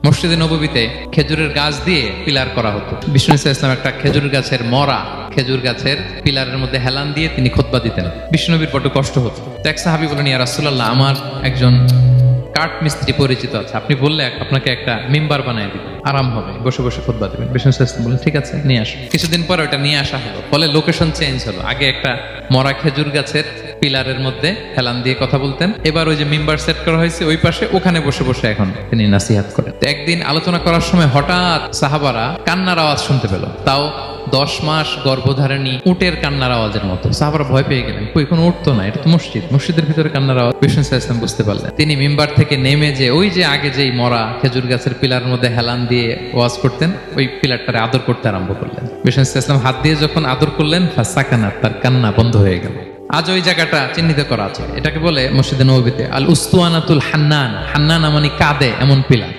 মসজিদে নববীতে খেজুরের গাছ দিয়ে পিলার করা হতো। বিষ্ণু ইসলাম একটা খেজুর গাছের মরা খেজুর গাছের পিলারের মধ্যে হেলান দিয়ে তিনি খুতবা দিতেন। বিষ্ণুনবীর বড় কষ্ট হতো। তো এক সাহাবী বলেন, ইয়া রাসূলুল্লাহ, আমার একজন কাঠ মিস্ত্রি পরিচিত আছে, আপনি বললে আপনাকে একটা মিম্বার বানিয়ে দিবেন, আরাম হবে, বসে বসে খুতবা দেবেন। বিষ্ণু ইসলাম বলেন, ঠিক আছে, নিয়ে আসো। কিছুদিন পরে ওটা নিয়ে আসা হলো। ফলে লোকেশন চেঞ্জ হলো। আগে একটা মরা খেজুর গাছের পিলারের মধ্যে হেলান দিয়ে কথা বলতেন, এবার ওই যে মিম্বার সেট করা হয়েছে ওই পাশে, ওখানে বসে বসে এখন তিনি নাসিহাত করেন। তো একদিন আলোচনা করার সময় হঠাৎ সাহাবারা কান্নার আওয়াজ শুনতে পেল, তাও 10 মাস গর্ভধারিণী উটের কান্নার আওয়াজের মতো। সাহাবারা ভয় পেয়ে গেলেন, কই কোনো উঠ তো না, এটা তো মসজিদ, মসজিদের ভিতরে কান্নার আওয়াজ। বিষ্ণু ইসলাম বুঝতে পারলেন। তিনি মিম্বার থেকে নেমে যে ওই যে আগে যেই মরা খেজুর গাছের পিলারের মধ্যে হেলান দিয়ে ওয়াজ করতেন, ওই পিলারটারে আদর করতে আরম্ভ করলেন। বিষ্ণু ইসলাম হাত দিয়ে যখন আদর করলেন, ফাসাকানাত, তার কান্না বন্ধ হয়ে গেল। আজ ওই জায়গাটা চিহ্নিত করা আছে। এটাকে বলে মসজিদে নববীতে আল উস্তুয়ানাতুল হান্নান। হান্নান মানে কাঁদে এমন পিলার।